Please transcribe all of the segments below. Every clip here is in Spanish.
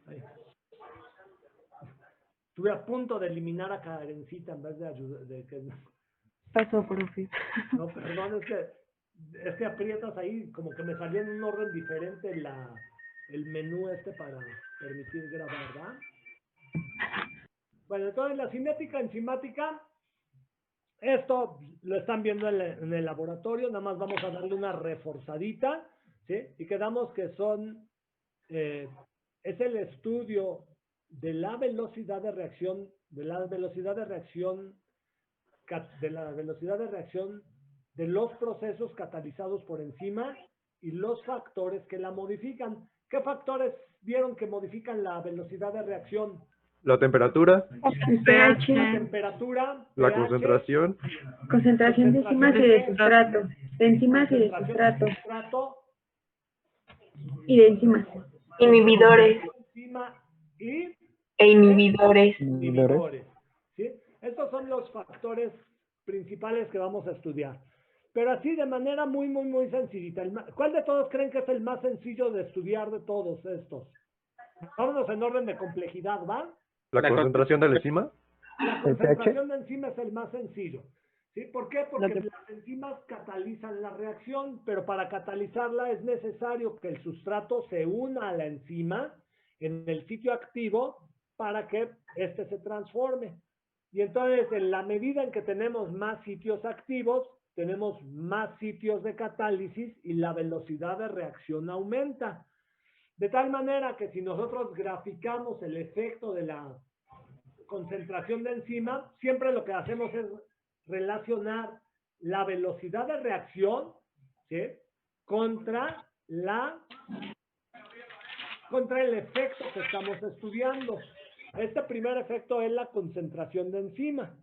Ahí. Estuve a punto de eliminar a Karencita en vez de ayudar. Pasó, profe. No, perdón, es que aprietas ahí, como que me salía en un orden diferente el menú para permitir grabar, ¿verdad? Bueno, entonces la cinética enzimática, esto lo están viendo en el laboratorio, nada más vamos a darle una reforzadita, ¿sí? Y quedamos que es el estudio de la velocidad de reacción, de la velocidad de reacción de los procesos catalizados por enzima y los factores que la modifican. ¿Qué factores vieron que modifican la velocidad de reacción? La temperatura, El pH, La temperatura, la pH, concentración, concentración de enzimas y de sustrato. De enzimas y de concentración sustrato. de sustrato, Y de enzimas. Inhibidores enzima y e inhibidores. inhibidores. ¿Sí? Estos son los factores principales que vamos a estudiar. Pero así de manera muy, muy, muy sencillita. ¿Cuál de todos creen que es el más sencillo de estudiar de todos estos? Vámonos en orden de complejidad, ¿va? la concentración de la enzima. La concentración de enzima es el más sencillo. ¿Sí? ¿Por qué? Porque las enzimas catalizan la reacción, pero para catalizarla es necesario que el sustrato se una a la enzima en el sitio activo para que éste se transforme. Y entonces, en la medida en que tenemos más sitios activos, tenemos más sitios de catálisis y la velocidad de reacción aumenta. De tal manera que si nosotros graficamos el efecto de la concentración de enzima, siempre lo que hacemos es relacionar la velocidad de reacción, ¿sí?, contra el efecto que estamos estudiando. Este primer efecto es la concentración de enzima.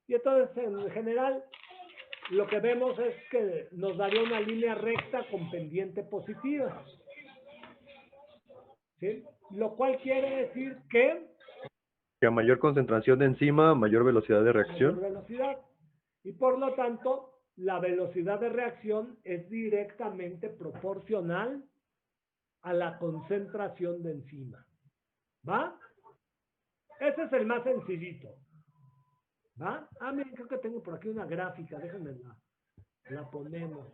Y entonces, en general, lo que vemos es que nos daría una línea recta con pendiente positiva. ¿Sí? Lo cual quiere decir que a mayor concentración de enzima, mayor velocidad de reacción. mayor velocidad. Y por lo tanto, la velocidad de reacción es directamente proporcional a la concentración de enzima. ¿Va? Ese es el más sencillito. ¿Va? Ah, miren, creo que tengo por aquí una gráfica. Déjenme la ponemos.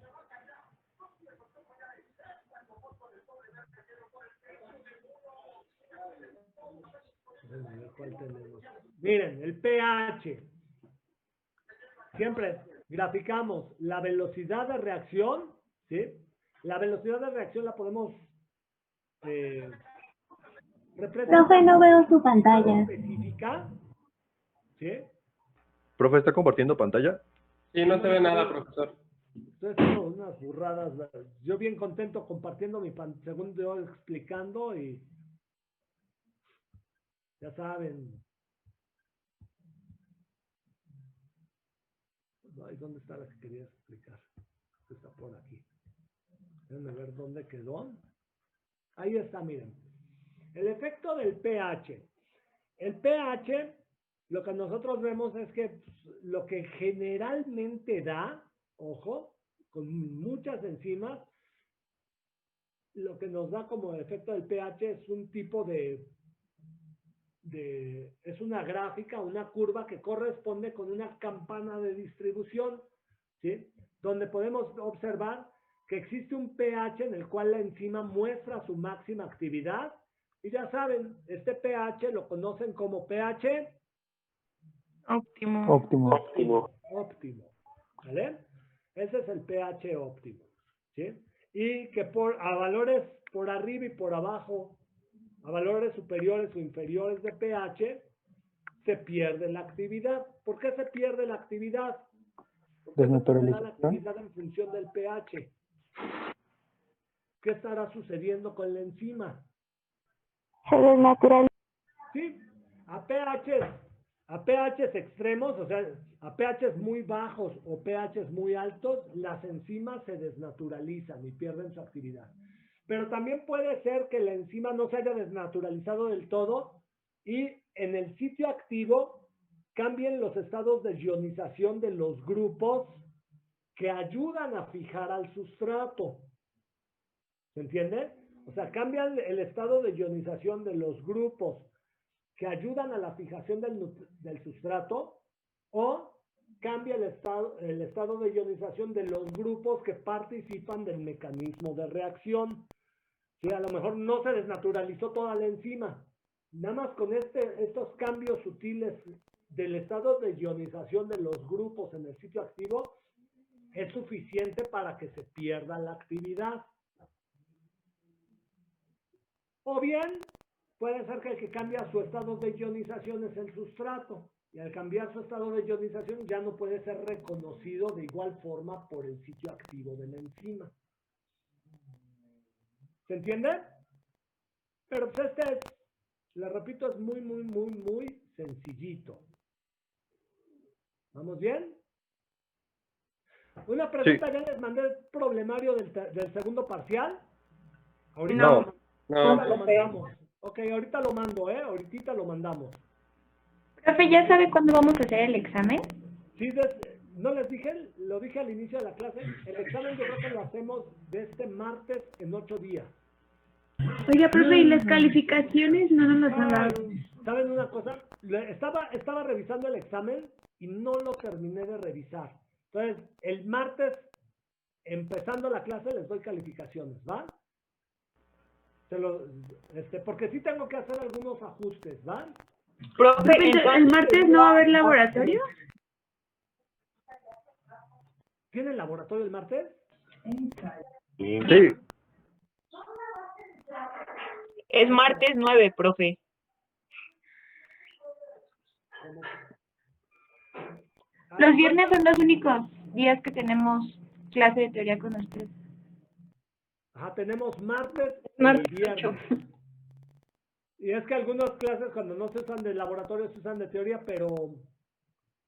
Déjenme ver cuál tenemos. Miren, el pH. Siempre graficamos la velocidad de reacción, ¿sí? La velocidad de reacción la podemos representar. Profe, no veo su pantalla. Específica, ¿sí? ¿Profe, está compartiendo pantalla? Sí, no se ve nada, profesor. Entonces tengo unas burradas. Yo bien contento compartiendo mi pantalla, según yo explicando y ya saben. Ay, ¿dónde está la que quería explicar? Está por aquí. Déjenme ver dónde quedó. Ahí está, miren. El efecto del pH. El pH, lo que nosotros vemos es que lo que generalmente da, ojo, con muchas enzimas, lo que nos da como efecto del pH es un tipo es una gráfica, una curva que corresponde con una campana de distribución, ¿sí? Donde podemos observar que existe un pH en el cual la enzima muestra su máxima actividad. Y ya saben, este pH lo conocen como pH Óptimo. óptimo. ¿Vale? Ese es el pH óptimo. ¿Sí? Y que a valores por arriba y por abajo, a valores superiores o inferiores de pH, se pierde la actividad. ¿Por qué se pierde la actividad? Porque se pierde la actividad en función del pH. ¿Qué estará sucediendo con la enzima? Se desnaturaliza. Sí, a pHs extremos, o sea, a pHs muy bajos o pHs muy altos, las enzimas se desnaturalizan y pierden su actividad. Pero también puede ser que la enzima no se haya desnaturalizado del todo y en el sitio activo cambien los estados de ionización de los grupos que ayudan a fijar al sustrato. ¿Se entiende? O sea, cambian el estado de ionización de los grupos que ayudan a la fijación del sustrato, o cambia el estado de ionización de los grupos que participan del mecanismo de reacción. Sí, a lo mejor no se desnaturalizó toda la enzima. Nada más con estos cambios sutiles del estado de ionización de los grupos en el sitio activo es suficiente para que se pierda la actividad. O bien, puede ser que el que cambia su estado de ionización es el sustrato. Y al cambiar su estado de ionización ya no puede ser reconocido de igual forma por el sitio activo de la enzima. ¿Se entiende? Pero pues le repito, es muy sencillito. ¿Vamos bien? Una pregunta, Sí. ¿ya les mandé el problemario del segundo parcial? Ahorita No. ahorita lo mandamos. Ok, ahorita lo mando, ahorita lo mandamos. Profe, ¿ya sabe cuándo vamos a hacer el examen? Sí, no les dije, lo dije al inicio de la clase, el examen yo creo que lo hacemos de este martes en 8 días. Oiga, profe, ¿y las calificaciones no nos las han dado? ¿Saben una cosa? Estaba revisando el examen y no lo terminé de revisar. Entonces, el martes, empezando la clase, les doy calificaciones, ¿va? Porque sí tengo que hacer algunos ajustes, ¿va? Profe, ¿el martes no va a haber laboratorio? ¿Tiene laboratorio el martes? Sí. Es martes 9, profe. Los viernes son los únicos días que tenemos clase de teoría con ustedes. Ajá, tenemos martes y Martes viernes. Y es que algunas clases cuando no se usan de laboratorio se usan de teoría, pero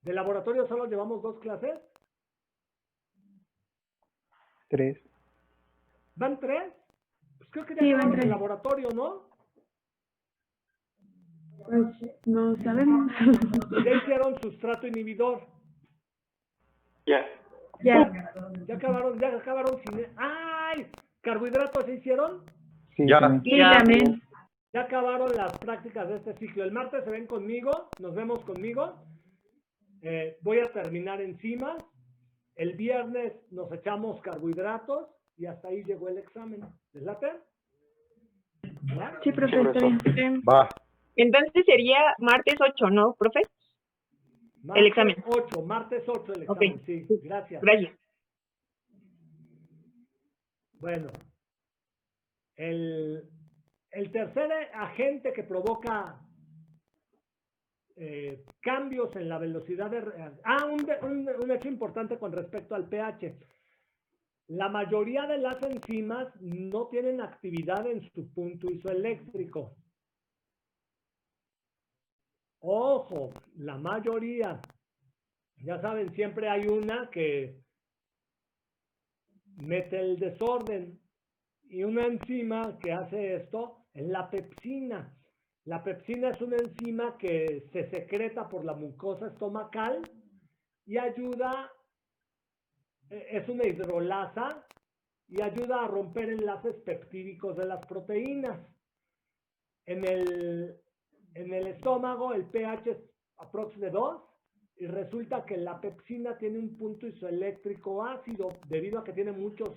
de laboratorio solo llevamos 2 clases. 3. ¿Van 3? Pues creo que ya Sí, van acabaron el 3. laboratorio, ¿no? Pues no sabemos. Ya hicieron sustrato inhibidor. Ya. Ya. Ya acabaron sin... ¡Ay! ¿Carbohidratos se hicieron? Ya. Sí, también. Ya acabaron las prácticas de este ciclo. El martes se ven conmigo, nos vemos conmigo. Voy a terminar enzimas. El viernes nos echamos carbohidratos y hasta ahí llegó el examen. ¿Les late? ¿Va? Sí, profe, está bien. Va. Entonces sería martes 8, ¿no, profe? Martes examen. 8, martes 8 el Ok. examen, sí. Gracias. Gracias. Bueno, el tercer agente que provoca cambios en la velocidad de... un hecho importante con respecto al pH. La mayoría de las enzimas no tienen actividad en su punto isoeléctrico. Ojo, la mayoría. Ya saben, siempre hay una que mete el desorden. Y una enzima que hace esto es la pepsina. La pepsina es una enzima que se secreta por la mucosa estomacal y ayuda, es una hidrolasa y ayuda a romper enlaces peptídicos de las proteínas. En el estómago el pH es aproximadamente 2 y resulta que la pepsina tiene un punto isoeléctrico ácido debido a que tiene muchos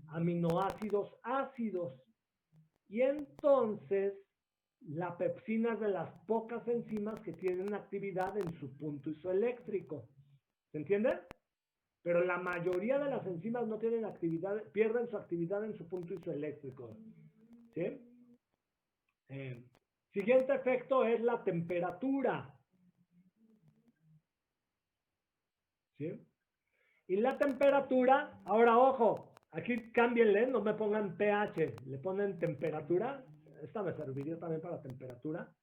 aminoácidos ácidos. Y entonces la pepsina es de las pocas enzimas que tienen actividad en su punto isoeléctrico. ¿Se entiende? Pero la mayoría de las enzimas no tienen actividad, pierden su actividad en su punto isoeléctrico. ¿Sí? Siguiente efecto es la temperatura. ¿Sí? Y la temperatura, ahora ojo, aquí cámbienle, no me pongan pH, le ponen temperatura. Esta me serviría también para temperatura.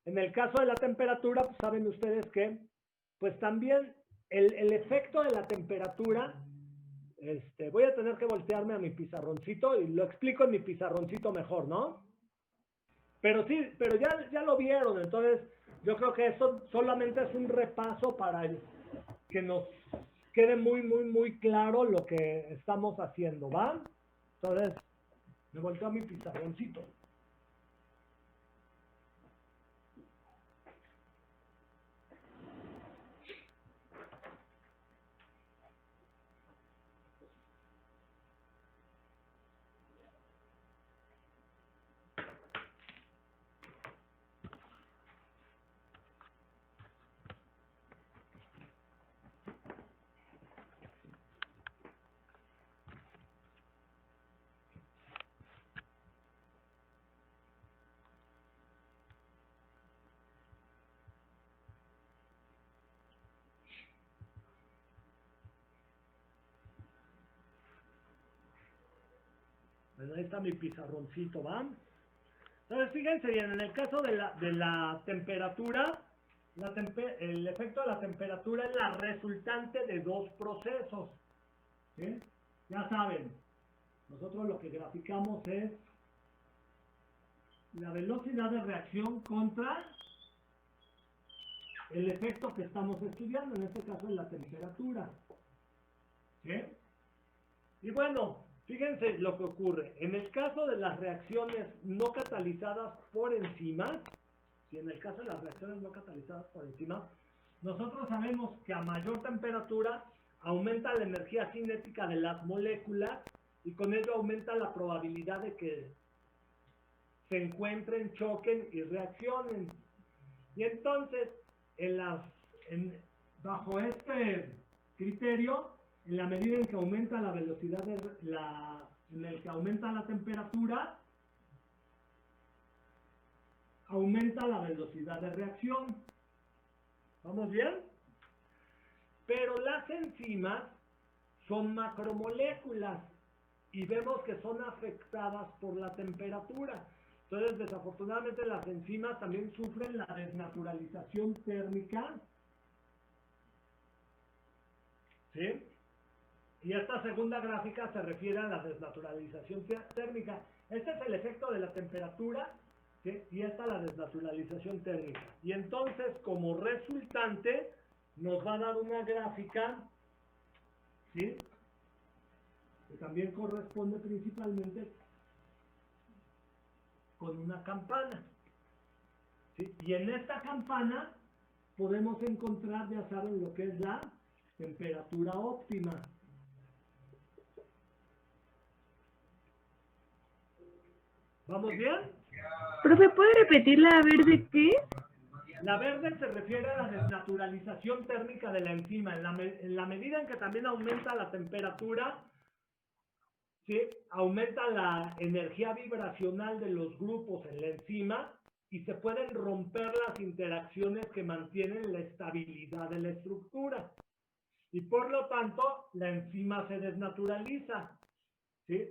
En el caso de la temperatura, pues saben ustedes que, pues también el efecto de la temperatura, voy a tener que voltearme a mi pizarroncito y lo explico en mi pizarroncito mejor, ¿no? Pero sí, pero ya lo vieron, entonces yo creo que eso solamente es un repaso para que nos quede muy claro lo que estamos haciendo, ¿va? Entonces, Me volteo a mi pizarroncito. Bueno, ahí está mi pizarroncito, ¿va? Entonces, fíjense bien, en el caso de la temperatura, el efecto de la temperatura es la resultante de dos procesos. ¿Sí? Ya saben, nosotros lo que graficamos es la velocidad de reacción contra el efecto que estamos estudiando, en este caso es la temperatura. ¿Sí? Y bueno, fíjense lo que ocurre. En el caso de las reacciones no catalizadas por enzimas, si en el caso de las reacciones no catalizadas por enzimas, nosotros sabemos que a mayor temperatura aumenta la energía cinética de las moléculas y con ello aumenta la probabilidad de que se encuentren, choquen y reaccionen. Y entonces, bajo este criterio, en la medida en que aumenta la velocidad en el que aumenta la temperatura, aumenta la velocidad de reacción. ¿Vamos bien? Pero las enzimas son macromoléculas y vemos que son afectadas por la temperatura. Entonces, desafortunadamente, las enzimas también sufren la desnaturalización térmica. ¿Sí? Y esta segunda gráfica se refiere a la desnaturalización térmica. Este es el efecto de la temperatura, ¿sí? Y esta la desnaturalización térmica. Y entonces, como resultante, nos va a dar una gráfica, ¿sí? Que también corresponde principalmente con una campana. ¿Sí? Y en esta campana podemos encontrar, ya saben, lo que es la temperatura óptima. ¿Vamos bien? Profe, ¿puede repetir la verde qué? La verde se refiere a la desnaturalización térmica de la enzima. En la medida en que también aumenta la temperatura, ¿sí? Aumenta la energía vibracional de los grupos en la enzima y se pueden romper las interacciones que mantienen la estabilidad de la estructura. Y por lo tanto, la enzima se desnaturaliza. ¿Sí?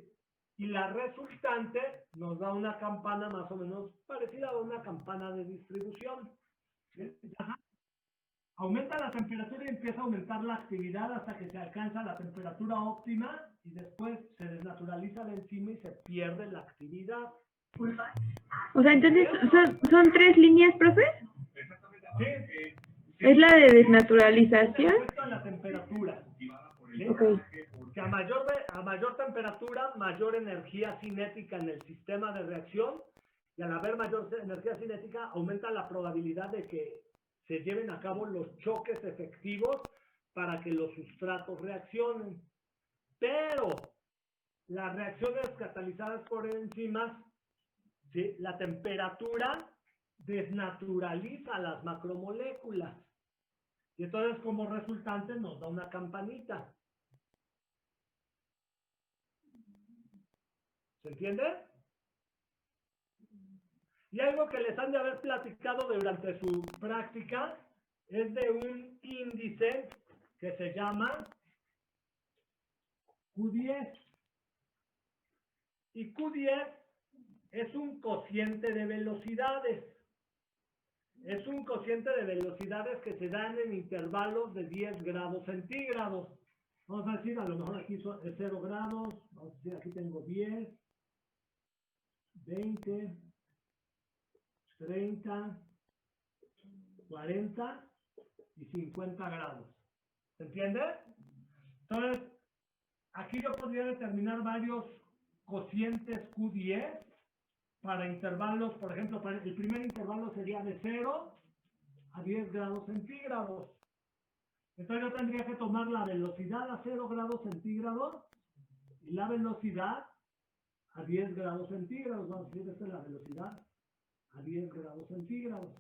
Y la resultante nos da una campana más o menos parecida a una campana de distribución. ¿Sí? Aumenta la temperatura y empieza a aumentar la actividad hasta que se alcanza la temperatura óptima y después se desnaturaliza la enzima y se pierde la actividad. O sea, entonces, ¿son tres líneas, profe? ¿Sí? Es la de desnaturalización. Respecto a la temperatura. ¿Sí? Okay. Que a mayor temperatura, mayor energía cinética en el sistema de reacción, y al haber mayor energía cinética, aumenta la probabilidad de que se lleven a cabo los choques efectivos para que los sustratos reaccionen. Pero las reacciones catalizadas por enzimas, ¿sí? La temperatura desnaturaliza las macromoléculas. Y entonces, como resultante, nos da una campanita. ¿Se entiende? Y algo que les han de haber platicado durante su práctica es de un índice que se llama Q10. Y Q10 es un cociente de velocidades. Es un cociente de velocidades que se dan en intervalos de 10 grados centígrados. Vamos a decir, a lo mejor aquí es 0 grados. Vamos a decir, aquí tengo 10, 20, 30, 40 y 50 grados. ¿Se entiende? Entonces, aquí yo podría determinar varios cocientes Q10 para intervalos, por ejemplo, para el primer intervalo sería de 0 a 10 grados centígrados. Entonces yo tendría que tomar la velocidad a 0 grados centígrados y la velocidad a 10 grados centígrados. Vamos a decir, esta es la velocidad a 10 grados centígrados.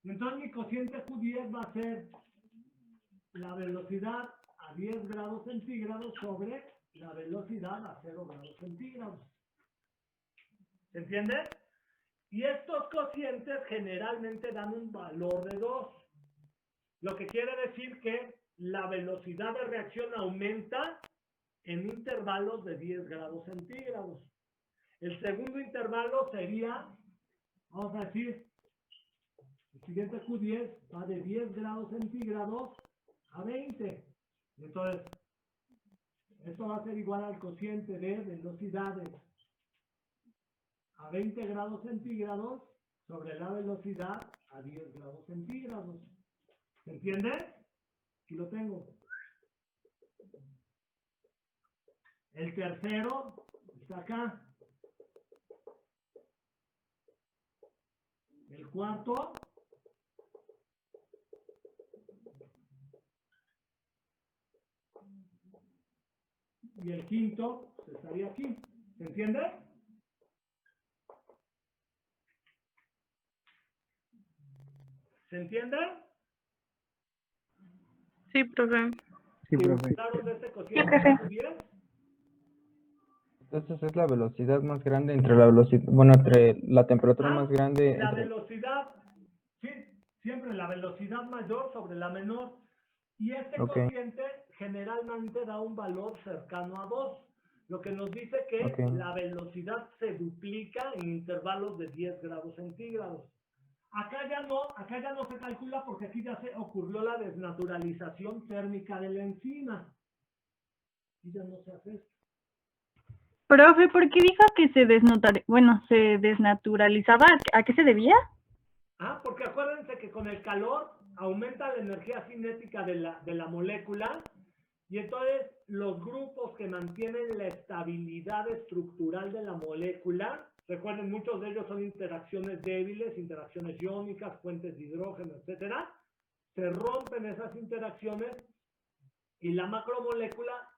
Entonces mi cociente Q10 va a ser la velocidad a 10 grados centígrados sobre la velocidad a 0 grados centígrados. ¿Se entiende? Y estos cocientes generalmente dan un valor de 2. Lo que quiere decir que la velocidad de reacción aumenta en intervalos de 10 grados centígrados. El segundo intervalo sería, vamos a decir, el siguiente Q10 va de 10 grados centígrados a 20. Entonces, esto va a ser igual al cociente de velocidades a 20 grados centígrados sobre la velocidad a 10 grados centígrados. ¿Se entiende? Aquí lo tengo. El tercero está acá. El cuarto y el quinto pues, estaría aquí. ¿Se entiende? ¿Se entiende? Sí, profe. Sí, profe. ¿Claro de este Sí, cociente profe. Q10? Entonces es la velocidad más grande entre la velocidad, bueno, entre la temperatura más grande La entre... velocidad, sí, siempre la velocidad mayor sobre la menor. Y este Ok. cociente generalmente da un valor cercano a 2, lo que nos dice que Ok. la velocidad se duplica en intervalos de 10 grados centígrados. Acá ya no se calcula porque aquí ya se ocurrió la desnaturalización térmica de la enzima. Y ya no se hace esto. Profe, ¿por qué dijo que se desnaturalizaba? ¿A qué se debía? Porque acuérdense que con el calor aumenta la energía cinética de la molécula y entonces los grupos que mantienen la estabilidad estructural de la molécula, recuerden, muchos de ellos son interacciones débiles, interacciones iónicas, puentes de hidrógeno, etcétera, se rompen esas interacciones y la macromolécula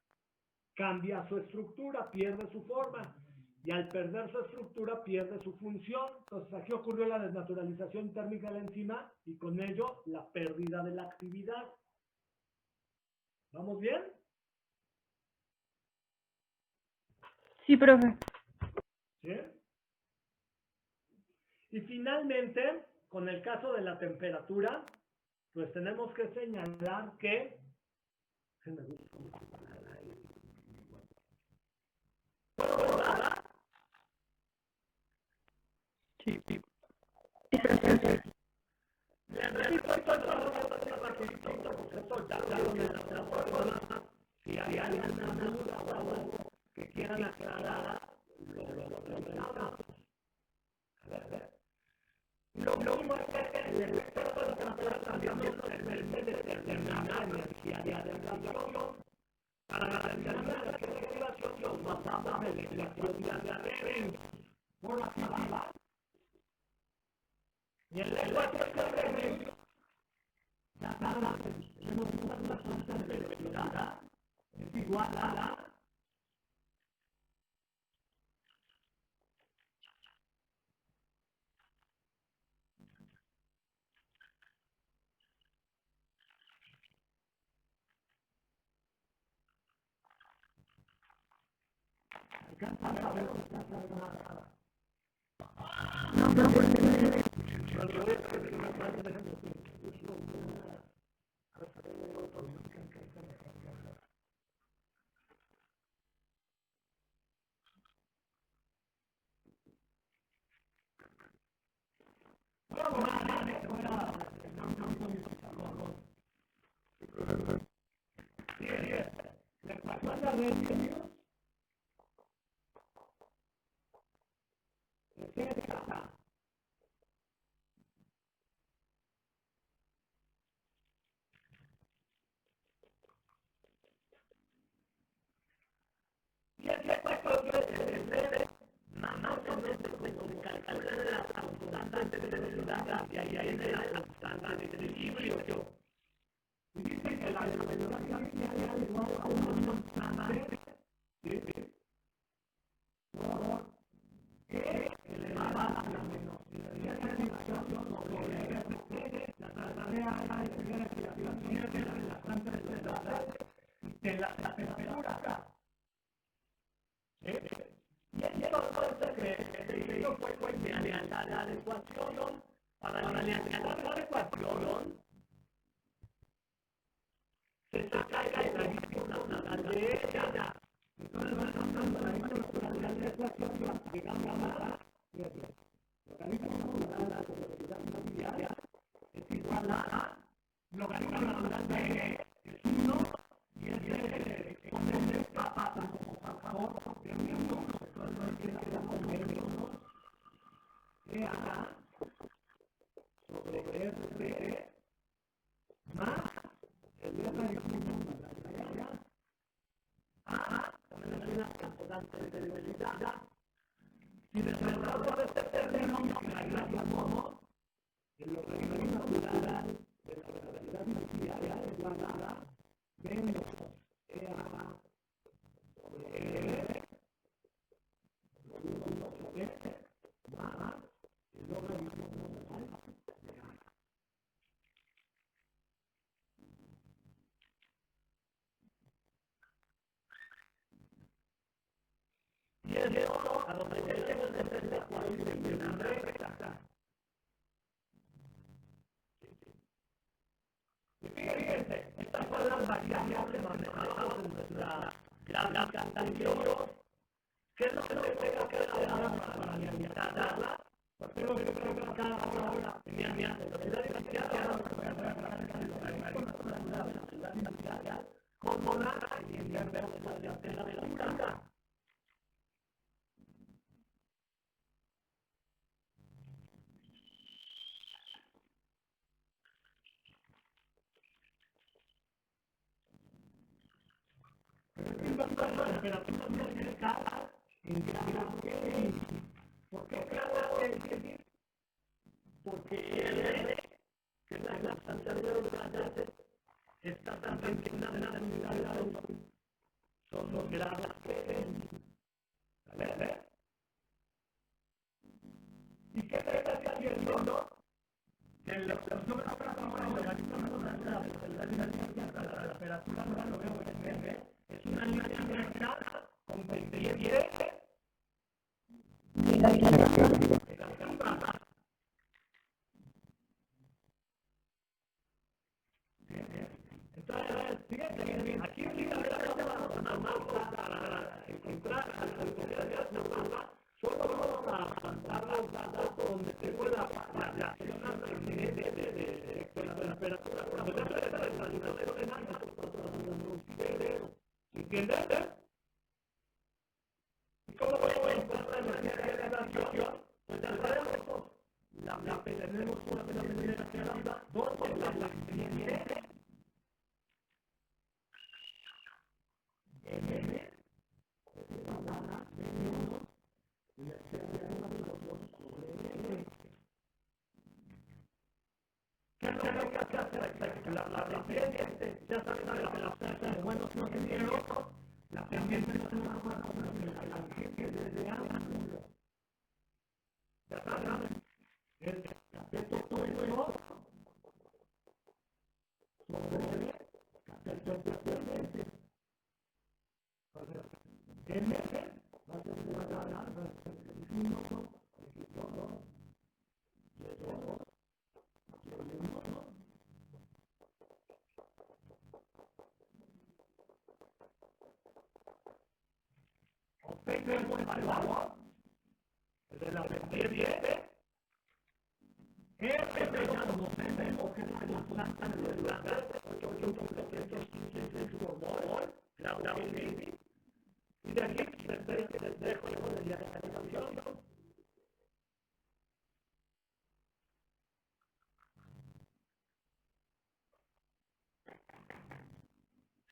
cambia su estructura, pierde su forma. Y al perder su estructura, pierde su función. Entonces, aquí ocurrió la desnaturalización térmica de la enzima y con ello la pérdida de la actividad. ¿Vamos bien? Sí, profe. ¿Sí? Y finalmente, con el caso de la temperatura, pues tenemos que señalar que... Si hay alguna duda o algo que quieran aclarar, lo mismo es que el experto de temperatura también nos permite determinar energía de radiación. Para determinar la energía de radiación nos basamos en la electrodiagrama por la física. Y el lenguaje de la tabla tenemos una constante de velocidad es igual a la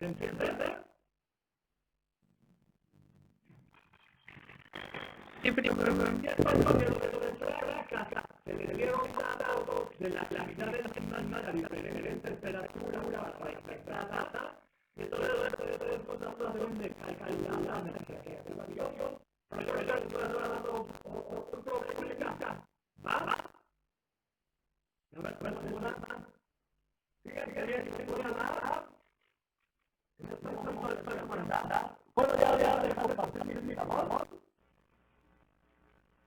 ¿Se entiende? Sí, profe. Se le dieron datos de la actividad de la semana a diferente temperatura para esta data. De todo esto deben de calcular la energía que se varió. Pero yo les estoy dando otro explicación. ¿Va? No me acuerdo de nada. Fíjate que tengo una data. En este momento estoy mandada. Bueno, ya dejar de pasar mi amor.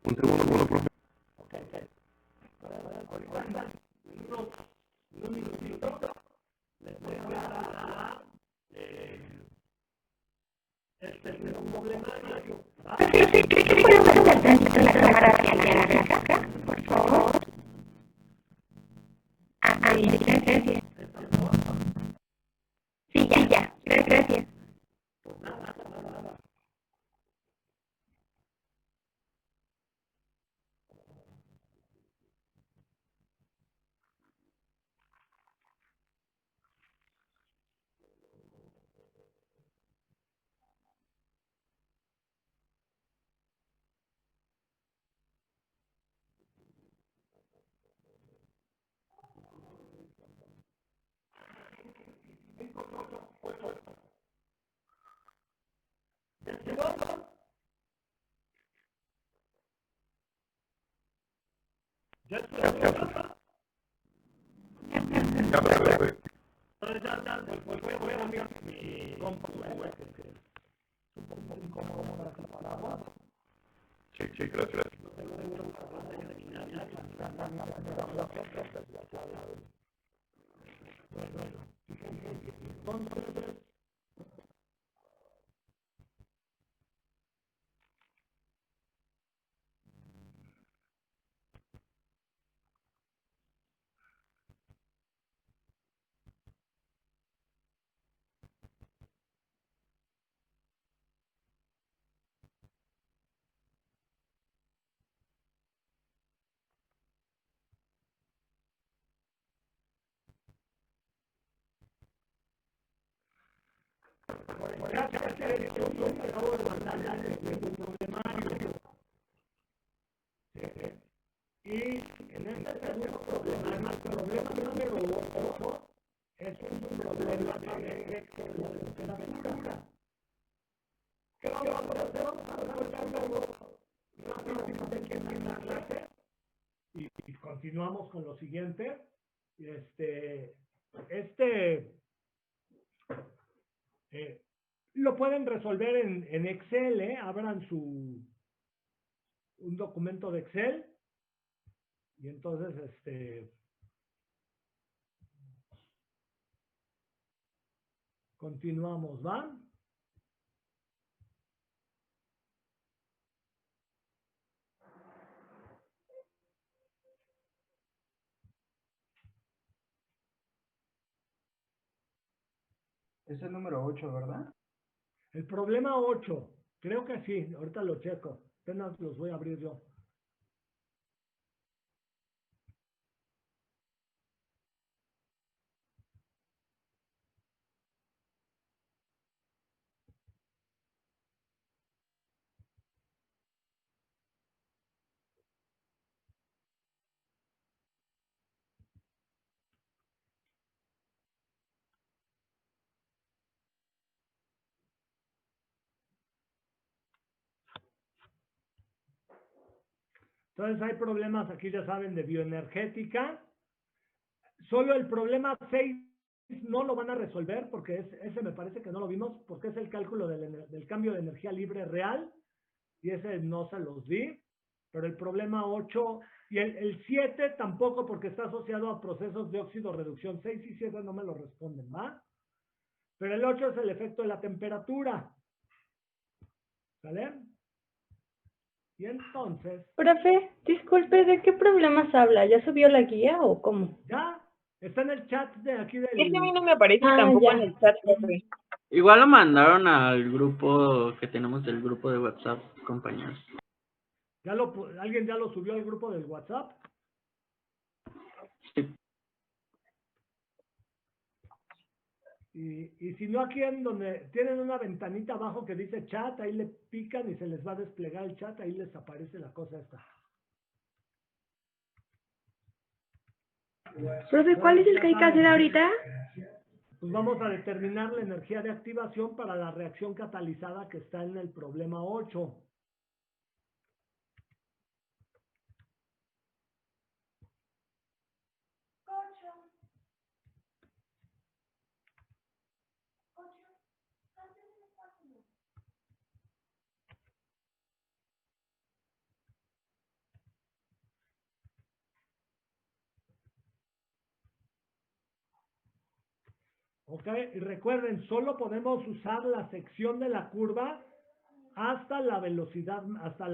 Un segundo, profe. Ok. Un minutito. Les voy a dar un problemario. ¿Puedes pasar tantito la cámara hacia la acá, por favor? Ahí, gracias. Sí, ya, gracias. Ya, profe. Sí, gracias. Y en este segundo problema, el problema número 8 es un problema de temperatura. ¿Qué vamos a hacer? Vamos a resolverlo rápidamente en la clase y continuamos con lo siguiente. Lo pueden resolver en Excel, abran un documento de Excel y entonces continuamos, ¿va? Es el número 8, ¿verdad? El problema 8, creo que sí, ahorita lo checo, apenas los voy a abrir yo. Entonces hay problemas aquí, ya saben, de bioenergética. Solo el problema 6 no lo van a resolver porque ese me parece que no lo vimos porque es el cálculo del cambio de energía libre real y ese no se los di. Pero el problema 8 y el 7 tampoco porque está asociado a procesos de óxido reducción. 6 y 7 no me lo responden, ¿va? Pero el 8 es el efecto de la temperatura. ¿Sale? Y entonces, Profe, disculpe, ¿de qué problemas habla? ¿Ya subió la guía o cómo? ya está en el chat de aquí Es que a mí del... no me aparece Ah, tampoco ya. en el chat, profe. Igual lo mandaron al grupo que tenemos del grupo de WhatsApp, compañeros. ¿Alguien ya lo subió al grupo del WhatsApp? Sí. Y si no, aquí en donde tienen una ventanita abajo que dice chat, ahí le pican y se les va a desplegar el chat, ahí les aparece la cosa esta. Profe, ¿cuál es el que hay que hacer ahorita? Pues vamos a determinar la energía de activación para la reacción catalizada que está en el problema 8. ¿Ok? Y recuerden, solo podemos usar la sección de la curva hasta la velocidad, hasta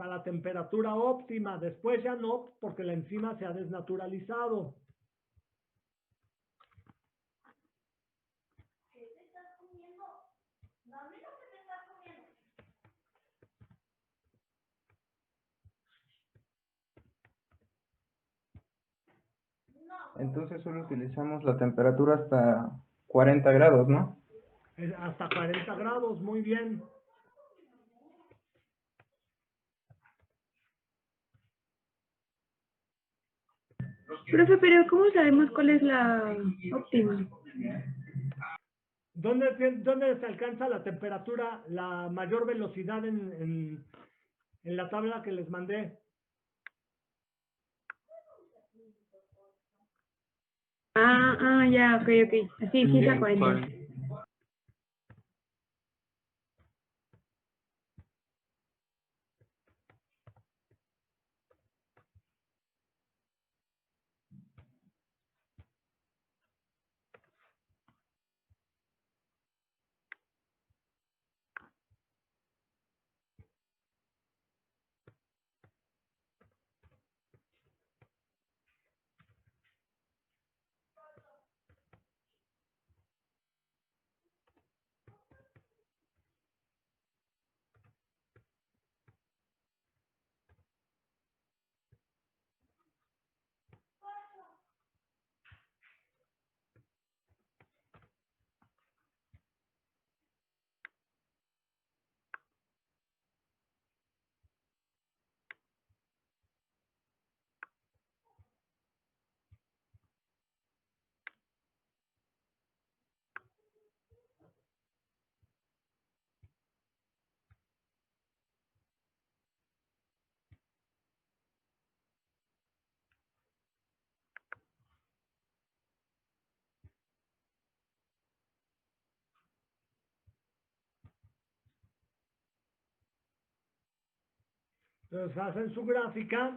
la temperatura óptima. Después ya no, porque la enzima se ha desnaturalizado. Entonces solo utilizamos la temperatura hasta 40 grados, ¿no? Hasta 40 grados, muy bien. Profe, pero ¿cómo sabemos cuál es la óptima? ¿Dónde se alcanza la temperatura, la mayor velocidad en la tabla que les mandé? Ya, ok. Sí, sí, es a 40. Entonces hacen su gráfica,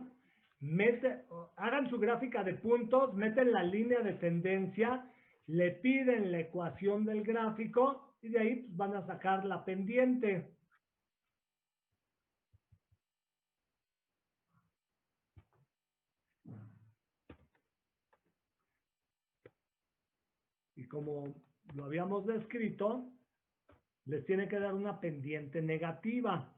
hagan su gráfica de puntos, meten la línea de tendencia, le piden la ecuación del gráfico y de ahí pues, van a sacar la pendiente. Y como lo habíamos descrito, les tiene que dar una pendiente negativa.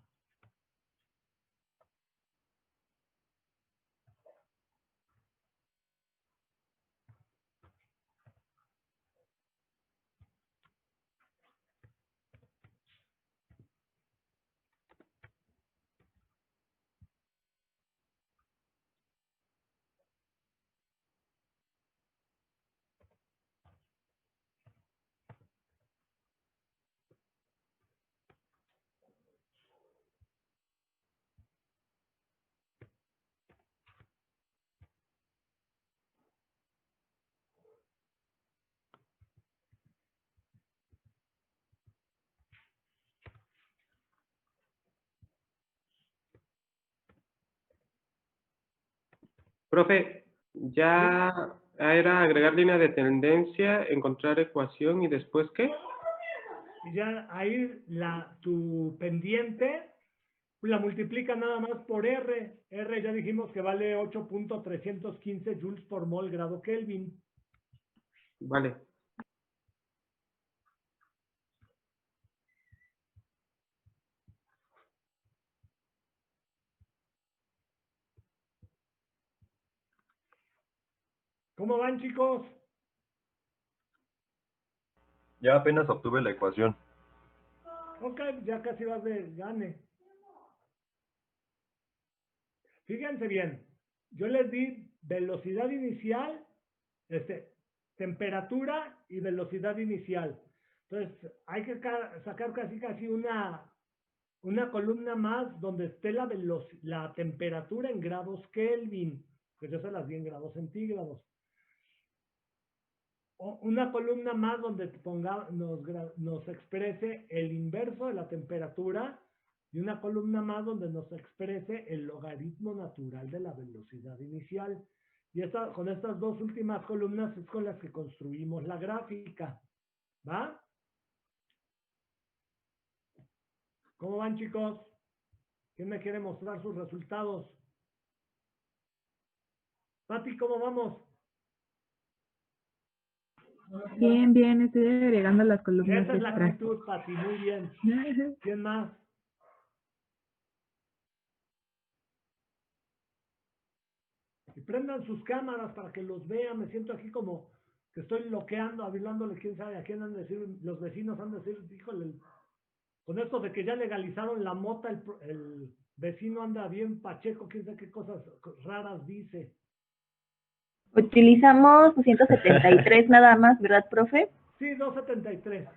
Profe, ya era agregar línea de tendencia, encontrar ecuación y después ¿qué? Y ya ahí tu pendiente la multiplica nada más por R. R ya dijimos que vale 8.315 joules por mol grado Kelvin. Vale. ¿Cómo van, chicos? Ya apenas obtuve la ecuación. Ok, ya casi vas de gane. Fíjense bien, yo les di velocidad inicial, temperatura y velocidad inicial. Entonces, hay que sacar casi una columna más donde esté la temperatura en grados Kelvin, pues yo se las di en grados centígrados. O una columna más donde nos exprese el inverso de la temperatura y una columna más donde nos exprese el logaritmo natural de la velocidad inicial. Y con estas dos últimas columnas es con las que construimos la gráfica. ¿Va? ¿Cómo van, chicos? ¿Quién me quiere mostrar sus resultados? Pati, ¿cómo vamos? Bien, bien, estoy agregando las columnas Esa es la extras. actitud, Pati, muy bien. ¿Quién más? Y prendan sus cámaras para que los vean. Me siento aquí como que estoy loqueando, hablándole, quién sabe a quién han de decir, los vecinos han de decir, híjole, con esto de que ya legalizaron la mota, el vecino anda bien pacheco, quién sabe qué cosas raras dice. Utilizamos 273 nada más, ¿verdad, profe? Sí, 273.